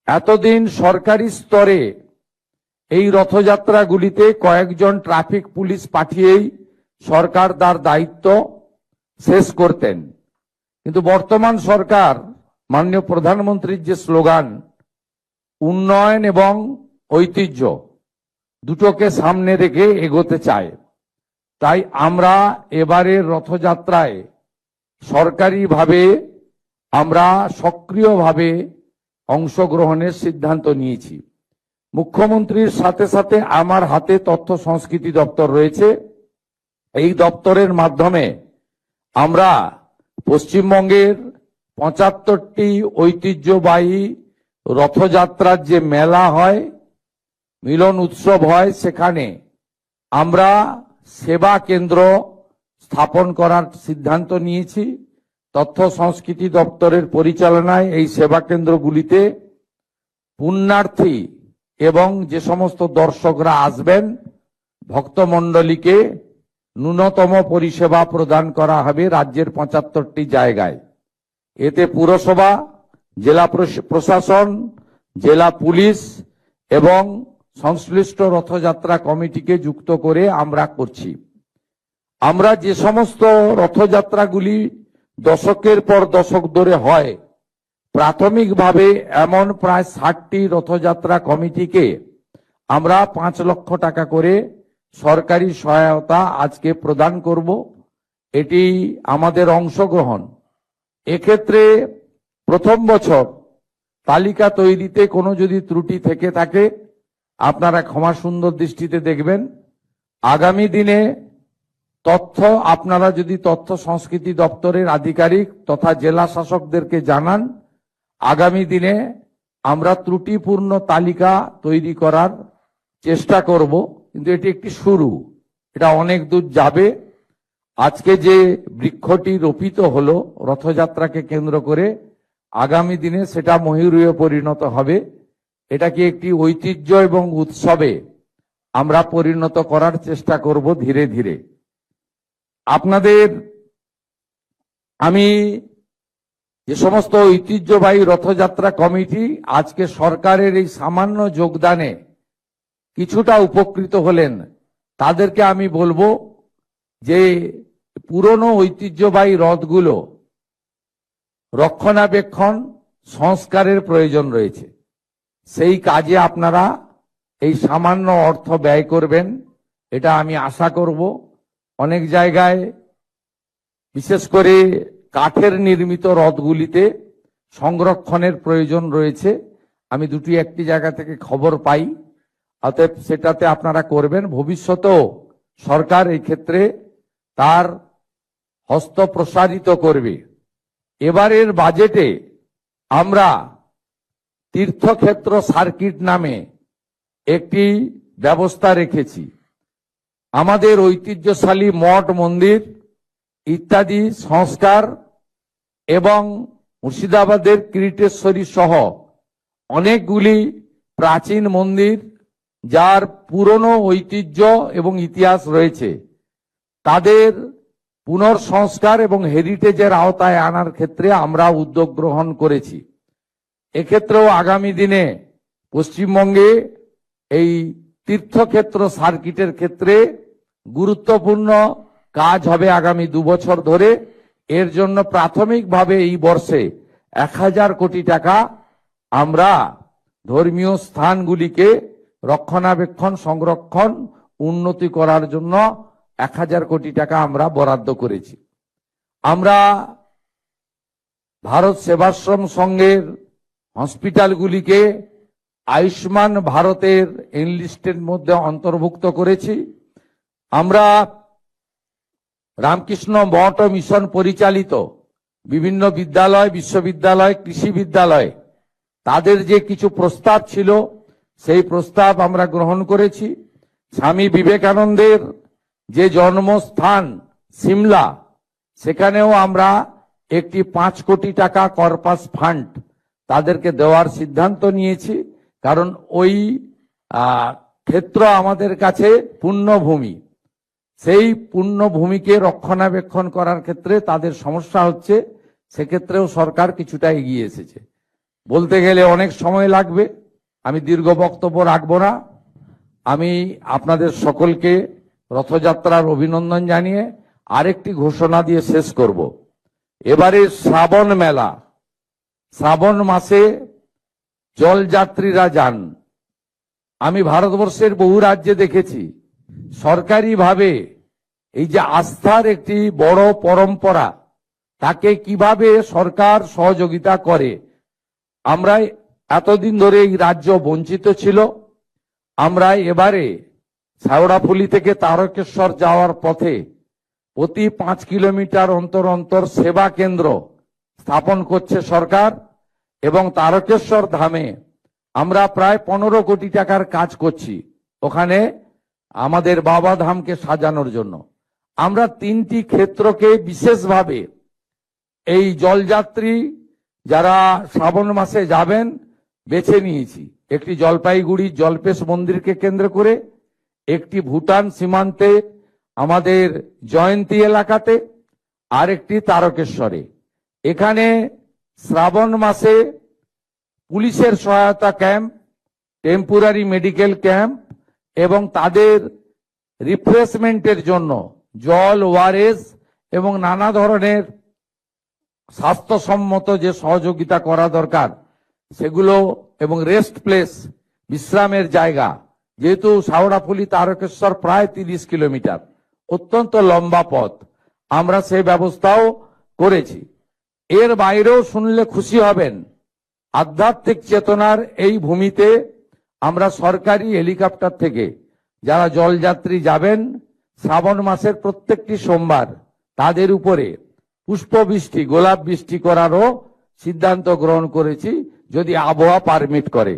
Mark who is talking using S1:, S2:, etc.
S1: এতদিন সরকারি স্তরে এই রথযাত্রাগুলিতে কয়েকজন ট্রাফিক পুলিশ পাঠিয়েই সরকার তার দায়িত্ব শেষ করতেন। কিন্তু বর্তমান সরকার মাননীয় প্রধানমন্ত্রীর যে স্লোগান উন্নয়ন এবং ঐতিহ্য দুটোকে সামনে রেখে এগোতে চায়, তাই আমরা এবারের রথযাত্রায় সরকারিভাবে আমরা সক্রিয়ভাবে অংশগ্রহণের সিদ্ধান্ত নিয়েছি। মুখ্যমন্ত্রীর সাথে সাথে আমার হাতে তথ্য সংস্কৃতি দপ্তর রয়েছে। এই দপ্তরের মাধ্যমে আমরা পশ্চিমবঙ্গের ৭৫টি ঐতিহ্যবাহী রথযাত্রার যে মেলা হয়, মিলন উৎসব হয়, সেখানে আমরা সেবা কেন্দ্র স্থাপন করার সিদ্ধান্ত নিয়েছি। তথ্য সংস্কৃতি দপ্তরের পরিচালনায় এই সেবা কেন্দ্রগুলিতে পুণ্যার্থী এবং যে সমস্ত দর্শকরা আসবেন ভক্তমণ্ডলীকে ন্যূনতম পরিষেবা প্রদান করা হবে রাজ্যের ৭৫টি জায়গায়। এতে পুরসভা, জেলা প্রশাসন, জেলা পুলিশ এবং সংশ্লিষ্ট রথযাত্রা কমিটিকে যুক্ত করে আমরা করছি। আমরা যে সমস্ত রথযাত্রাগুলি দশকের পর দশক ধরে হয়, প্রাথমিকভাবে এমন প্রায় ৬০টি রথযাত্রা কমিটিকে আমরা ৫ লক্ষ টাকা করে সরকারি সহায়তা আজকে প্রদান করব। এটি আমাদের অংশগ্রহণ। এক্ষেত্রে প্রথম বছর তালিকা তৈরিতে কোনো যদি ত্রুটি থেকে থাকে আপনারা ক্ষমা সুন্দর দৃষ্টিতে দেখবেন। আগামী দিনে তথ্য আপনারা যদি তথ্য সংস্কৃতি দপ্তরের আধিকারিক তথা জেলা শাসকদেরকে জানান, আগামী দিনে আমরা ত্রুটিপূর্ণ তালিকা তৈরি করার চেষ্টা করব। কিন্তু এটি একটি শুরু, এটা অনেক দূর যাবে। আজকে যে বৃক্ষটি রোপিত হলো রথযাত্রাকে কেন্দ্র করে, আগামী দিনে সেটা ময়ূরীয় পরিণত হবে। এটাকে একটি ঐতিহ্য এবং উৎসবে আমরা পরিণত করার চেষ্টা করব ধীরে ধীরে। আপনাদের আমি যে সমস্ত ঐতিহ্যবাহী রথযাত্রা কমিটি আজকে সরকারের এই সামান্য যোগদানে কিছুটা উপকৃত হলেন, তাদেরকে আমি বলবো যে পুরনো ঐতিহ্যবাহী রথগুলো রক্ষণাবেক্ষণ সংস্কারের প্রয়োজন রয়েছে। সেই কাজে আপনারা এই সামান্য অর্থ ব্যয় করবেন, এটা আমি আশা করব। অনেক জায়গায় বিশেষ করে কাঠের নির্মিত রথগুলিতে সংরক্ষণের প্রয়োজন রয়েছে। আমি দুটি একটি জায়গা থেকে খবর পাই, অতএব সেটাতে আপনারা করবেন। ভবিষ্যতেও সরকার এই ক্ষেত্রে তার হস্ত প্রসারিত করবে। এবারের বাজেটে আমরা তীর্থক্ষেত্র সার্কিট নামে একটি ব্যবস্থা রেখেছি। আমাদের ঐতিহ্যশালী মঠ মন্দির ইত্যাদি সংস্কার এবং মুর্শিদাবাদের কিরিটেশ্বরী সহ অনেকগুলি প্রাচীন মন্দির যার পুরনো ঐতিহ্য এবং ইতিহাস রয়েছে, তাদের পুনর্সংস্কার এবং হেরিটেজের আওতায় আনার ক্ষেত্রে আমরা উদ্যোগ গ্রহণ করেছি। এক্ষেত্রেও আগামী দিনে পশ্চিমবঙ্গে এই তীর্থক্ষেত্র সার্কিটের ক্ষেত্রে গুরুত্বপূর্ণ কাজ হবে আগামী ২ বছর ধরে। এর জন্য প্রাথমিকভাবে এই বর্ষে ১,০০০ কোটি টাকা আমরা ধর্মীয় স্থানগুলিকে রক্ষণাবেক্ষণ, সংরক্ষণ, উন্নতি করার জন্য ১,০০০ কোটি টাকা আমরা বরাদ্দ করেছি। আমরা ভারত সেবাশ্রম সংঘের হসপিটালগুলিকে আয়ুষ্মান ভারতের এনলিস্টের মধ্যে অন্তর্ভুক্ত করেছি। আমরা রামকৃষ্ণ মঠ ও মিশন পরিচালিত বিভিন্ন বিদ্যালয়, বিশ্ববিদ্যালয়, কৃষি বিদ্যালয়, তাদের যে কিছু প্রস্তাব ছিল সেই প্রস্তাব আমরা গ্রহণ করেছি। স্বামী বিবেকানন্দের যে জন্মস্থান সিমলা, সেখানেও আমরা একটি ৫ কোটি টাকা কর্পাস ফান্ড তাদেরকে দেওয়ার সিদ্ধান্ত নিয়েছি। কারণ ওই ক্ষেত্র আমাদের কাছে পুণ্যভূমি, সেই পুণ্যভূমিকে রক্ষণাবেক্ষণ করার ক্ষেত্রে তাদের সমস্যা হচ্ছে, সেক্ষেত্রেও সরকার কিছুটা এগিয়ে এসেছে। বলতে গেলে অনেক সময় লাগবে, আমি দীর্ঘ বক্তব্য রাখবো না। আমি আপনাদের সকলকে রথযাত্রার অভিনন্দন জানিয়ে আরেকটি ঘোষণা দিয়ে শেষ করব। এবারে শ্রাবণ মেলা, শ্রাবণ মাসে জলযাত্রীরা যান। আমি ভারতবর্ষের বহু রাজ্যে দেখেছি সরকারিভাবে এই যে আস্থার একটি বড় পরম্পরা, তাকে কিভাবে সরকার সহযোগিতা করে। আমরা এতদিন ধরে এই রাজ্য বঞ্চিত ছিল। আমরা এবারে শেওড়াফুলি থেকে তারকেশ্বর যাওয়ার পথে প্রতি 5 কিলোমিটার অন্তর অন্তর সেবা কেন্দ্র স্থাপন করছে সরকার, এবং তারকেশ্বর ধামে আমরা প্রায় 15 কোটি টাকার কাজ করছি ওখানে আমাদের বাবা ধামকে সাজানোর জন্য। আমরা 3টি ক্ষেত্রকে বিশেষভাবে এই জলযাত্রী যারা শ্রাবণ মাসে যাবেন বেছে নিয়েছি। একটি জলপাইগুড়ি জলপেশ মন্দিরকে কেন্দ্র করে, একটি ভুটান সীমান্তে আমাদের জয়ন্তী এলাকাতে, আর একটি তারকেশ্বরে। এখানে শ্রাবণ মাসে পুলিশের সহায়তা ক্যাম্প, টেম্পোরারি মেডিকেল ক্যাম্প এবং তাদের রিফ্রেশমেন্টের জন্য জল, ওআরএস এবং নানা ধরনের স্বাস্থ্যসম্মত যে সহযোগিতা করা দরকার সেগুলো, এবং রেস্ট প্লেস, বিশ্রামের জায়গা। যেহেতু শেওড়াফুলি তারকেশ্বর প্রায় 30 কিলোমিটার, অত্যন্ত লম্বা পথ, আমরা সেই ব্যবস্থাও করেছি। এর বাইরেও শুনলে খুশি হবেন, আধ্যাত্মিক চেতনার এই ভূমিতে আমরা সরকারি হেলিকপ্টার থেকে যারা জলযাত্রী যাবেন শ্রাবণ মাসের প্রত্যেকটি সোমবার তাদের উপরে পুষ্পবৃষ্টি, গোলাপ বৃষ্টি করারও সিদ্ধান্ত গ্রহণ করেছি, যদি আবহাওয়া পারমিট করে।